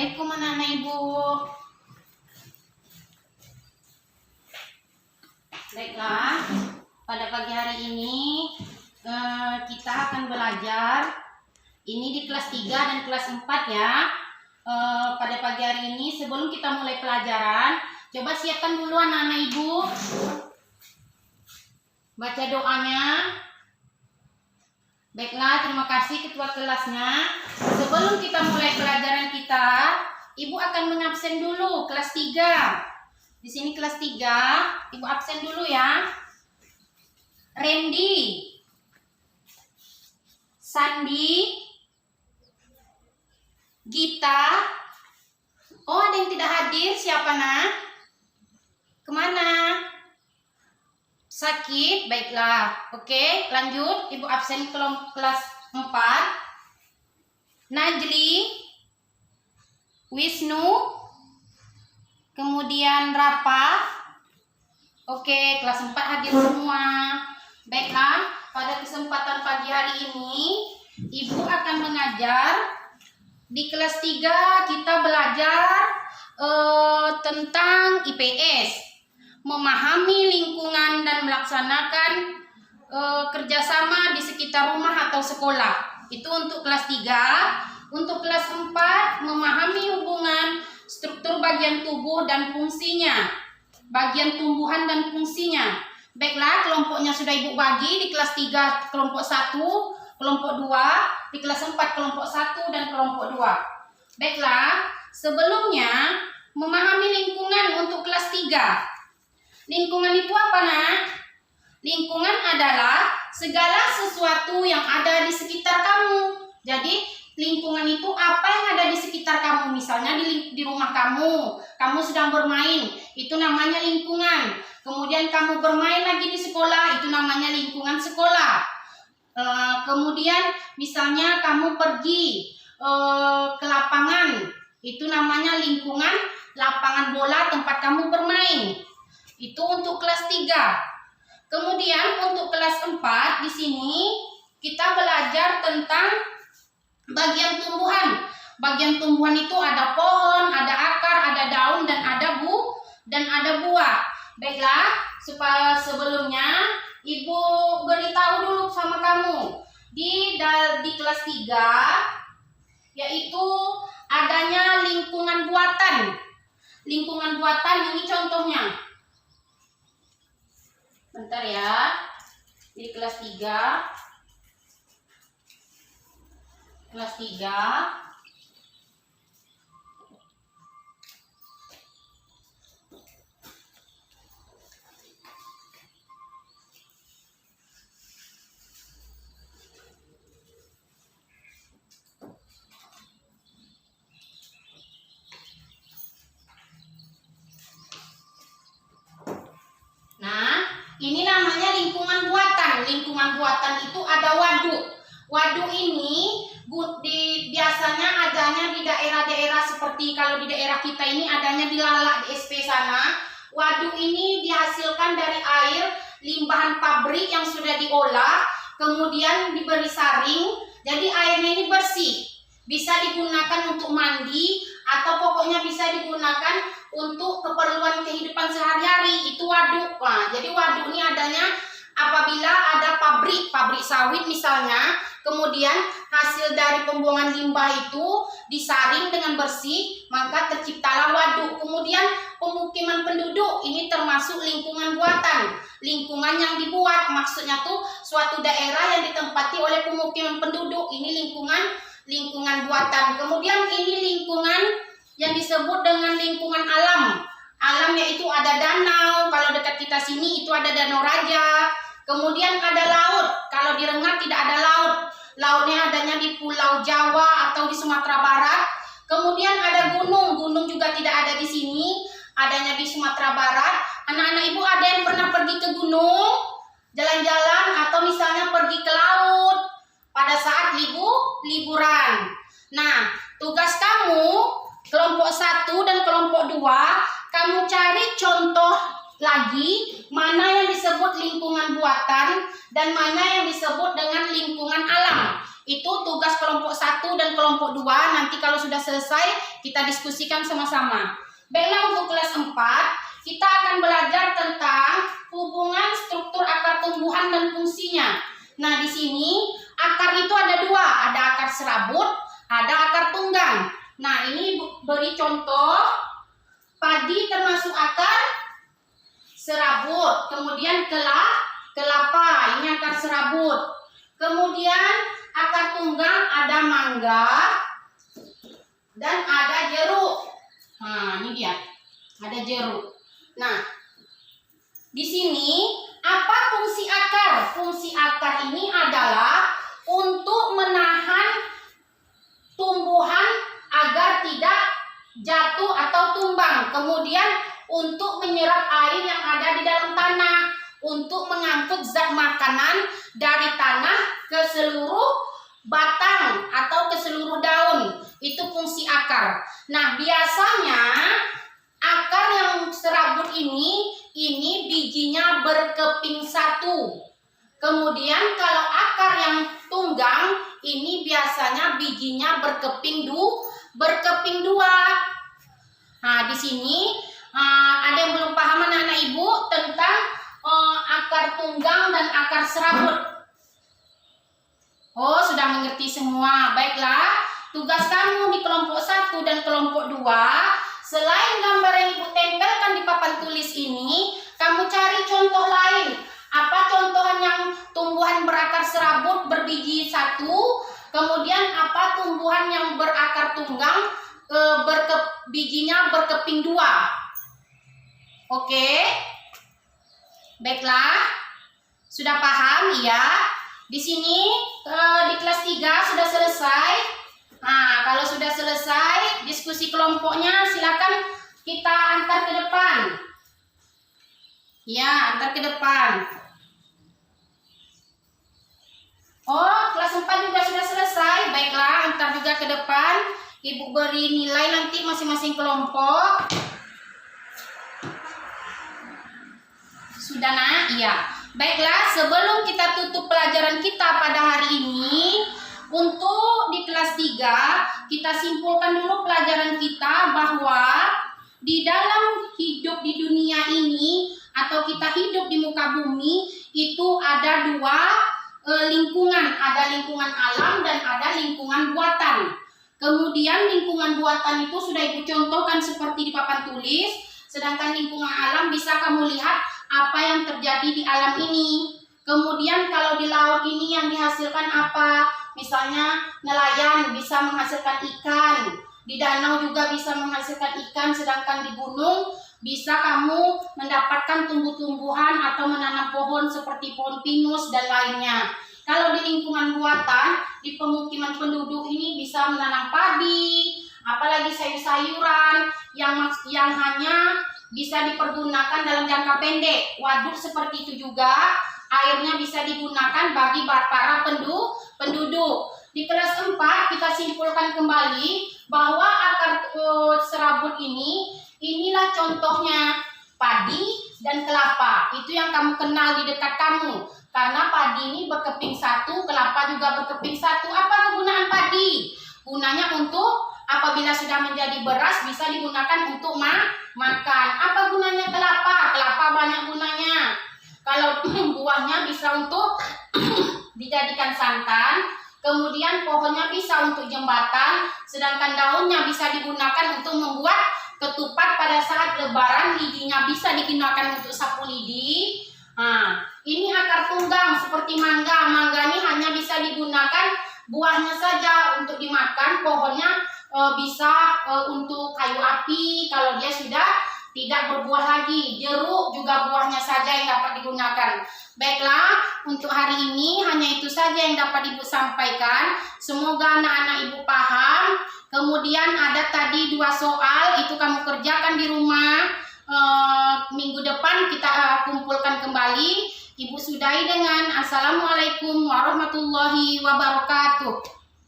Assalamualaikum anak-anak ibu. Baiklah, pada pagi hari ini kita akan belajar ini di kelas 3 dan kelas 4 ya. Pada pagi hari ini sebelum kita mulai pelajaran, coba siapkan dulu anak-anak ibu. Baca doanya. Baiklah, terima kasih ketua kelasnya. Sebelum kita mulai pelajaran kita, ibu akan mengabsen dulu kelas 3. Di sini kelas 3, ibu absen dulu ya. Randy, Sandi, Gita. Oh, ada yang tidak hadir, siapa nak? Kemana? Sakit, baiklah. Oke, lanjut. Ibu absen kelas 4. Najli, Wisnu, kemudian Rapa. Oke, kelas 4 hadir semua. Baiklah, pada kesempatan pagi hari ini ibu akan mengajar. Di kelas 3 kita belajar tentang IPS, memahami lingkungan dan melaksanakan kerjasama di sekitar rumah atau sekolah. Itu untuk kelas 3. Untuk kelas 4, memahami hubungan struktur bagian tubuh dan fungsinya, bagian tumbuhan dan fungsinya. Baiklah, kelompoknya sudah ibu bagi. Di kelas 3 kelompok 1, kelompok 2, di kelas 4 kelompok 1 dan kelompok 2. Baiklah, sebelumnya memahami lingkungan untuk kelas 3. Lingkungan itu apa nak? Lingkungan adalah segala sesuatu yang ada di sekitar kamu. Jadi lingkungan itu apa yang ada di sekitar kamu. Misalnya di rumah kamu sedang bermain, itu namanya lingkungan. Kemudian kamu bermain lagi di sekolah, itu namanya lingkungan sekolah. Kemudian misalnya kamu pergi ke lapangan, itu namanya lingkungan lapangan bola tempat kamu bermain. Itu untuk kelas 3. Kemudian untuk kelas 4 di sini kita belajar tentang bagian tumbuhan. Bagian tumbuhan itu ada pohon, ada akar, ada daun dan ada buah. Baiklah, supaya sebelumnya ibu beritahu dulu sama kamu di kelas 3 yaitu adanya lingkungan buatan. Lingkungan buatan ini contohnya. Bentar ya. Di kelas 3. Kelas 3. Ini namanya lingkungan buatan. Lingkungan buatan itu ada waduk. Waduk ini biasanya adanya di daerah-daerah seperti kalau di daerah kita ini adanya di Lalak, di SP sana. Waduk ini dihasilkan dari air limpahan pabrik yang sudah diolah, kemudian diberi saring. Jadi airnya ini bersih. Bisa digunakan untuk mandi atau pokoknya bisa digunakan untuk keperluan kehidupan sehari-hari. Itu waduk. Nah, jadi waduk ini adanya apabila ada pabrik sawit misalnya, kemudian hasil dari pembuangan limbah itu disaring dengan bersih, maka terciptalah waduk. Kemudian pemukiman penduduk ini termasuk lingkungan buatan. Lingkungan yang dibuat, maksudnya tuh suatu daerah yang ditempati oleh pemukiman penduduk. Ini lingkungan buatan. Kemudian ini lingkungan yang disebut dengan lingkungan alam. Alam yaitu ada danau, kalau dekat kita sini itu ada Danau Raja. Kemudian ada laut, kalau di Rengat tidak ada laut. Lautnya adanya di Pulau Jawa atau di Sumatera Barat. Kemudian ada gunung, gunung juga tidak ada di sini, adanya di Sumatera Barat. Anak-anak ibu ada yang pernah pergi ke gunung, jalan-jalan atau misalnya pergi ke laut pada saat liburan. Nah, tugas kamu kelompok 1 dan kelompok 2, kamu cari contoh lagi mana yang disebut lingkungan buatan dan mana yang disebut dengan lingkungan alam. Itu tugas kelompok 1 dan kelompok 2. Nanti kalau sudah selesai kita diskusikan sama-sama. Baiklah, untuk kelas 4 kita akan belajar tentang hubungan struktur akar tumbuhan dan fungsinya. Nah, di sini akar itu ada 2, ada akar serabut, ada akar tunggang. Nah, ini beri contoh. Padi termasuk akar serabut. Kemudian kelapa, ini akar serabut. Kemudian akar tunggang ada mangga dan ada jeruk. Nah, ini dia. Ada jeruk. Nah, di sini apa fungsi akar? Fungsi akar ini adalah untuk menahan tumbuhan agar tidak jatuh atau tumbang. Kemudian untuk menyerap air yang ada di dalam tanah, untuk mengangkut zat makanan dari tanah ke seluruh batang atau ke seluruh daun. Itu fungsi akar. Nah, biasanya akar yang serabut ini bijinya berkeping 1. Kemudian kalau akar yang tunggang ini biasanya bijinya berkeping 2. Nah, di sini ada yang belum paham anak-anak ibu tentang akar tunggang dan akar serabut. Oh, sudah mengerti semua. Baiklah, tugas kamu di kelompok 1 dan kelompok 2, selain gambar yang ibu tempelkan di papan tulis ini, kamu cari contoh lain. Apa contohan yang tumbuhan berakar serabut berbiji 1, kemudian apa tumbuhan yang berakar tunggang bijinya berkeping 2. Oke? Baiklah. Sudah paham ya? Di sini di kelas 3 sudah selesai. Nah, kalau sudah selesai diskusi kelompoknya, silakan kita antar ke depan. Ya, antar ke depan. Oh, kelas 4 juga sudah selesai. Baiklah, antar juga ke depan. Ibu beri nilai nanti masing-masing kelompok. Sudah, nak? Iya. Baiklah, sebelum kita tutup pelajaran kita pada hari ini, untuk di kelas 3, kita simpulkan dulu pelajaran kita bahwa di dalam hidup di dunia ini atau kita hidup di muka bumi itu ada 2 lingkungan, ada lingkungan alam dan ada lingkungan buatan. Kemudian lingkungan buatan itu sudah ibu contohkan seperti di papan tulis, sedangkan lingkungan alam bisa kamu lihat apa yang terjadi di alam ini. Kemudian kalau di laut ini yang dihasilkan apa? Misalnya nelayan bisa menghasilkan ikan, di danau juga bisa menghasilkan ikan, sedangkan di gunung bisa kamu mendapatkan tumbuh-tumbuhan atau menanam pohon seperti pohon pinus dan lainnya. Kalau di lingkungan buatan, di pemukiman penduduk ini bisa menanam padi, apalagi sayur-sayuran yang hanya bisa dipergunakan dalam jangka pendek. Waduk seperti itu juga, airnya bisa digunakan bagi para penduduk. Di kelas 4 kita simpulkan kembali bahwa akar serabut inilah contohnya padi dan kelapa. Itu yang kamu kenal di dekat kamu. Karena padi ini berkeping 1, kelapa juga berkeping 1. Apa kegunaan padi? Gunanya untuk apabila sudah menjadi beras bisa digunakan untuk makan. Apa gunanya kelapa? Kelapa banyak gunanya. Kalau buahnya bisa untuk dijadikan santan, kemudian pohonnya bisa untuk jembatan, sedangkan daunnya bisa digunakan untuk membuat ketupat pada saat lebaran, lidinya bisa digunakan untuk sapu lidi. Nah, ini akar tunggang seperti mangga. Mangga ini hanya bisa digunakan buahnya saja untuk dimakan, pohonnya bisa untuk kayu api kalau dia sudah tidak berbuah lagi. Jeruk juga buahnya saja yang dapat digunakan. Baiklah, untuk hari ini hanya itu saja yang dapat Ibu sampaikan. Semoga anak-anak Ibu paham. Kemudian ada tadi 2 soal, itu kamu kerjakan di rumah. Minggu depan kita kumpulkan kembali. Ibu sudahi dengan Assalamualaikum warahmatullahi wabarakatuh.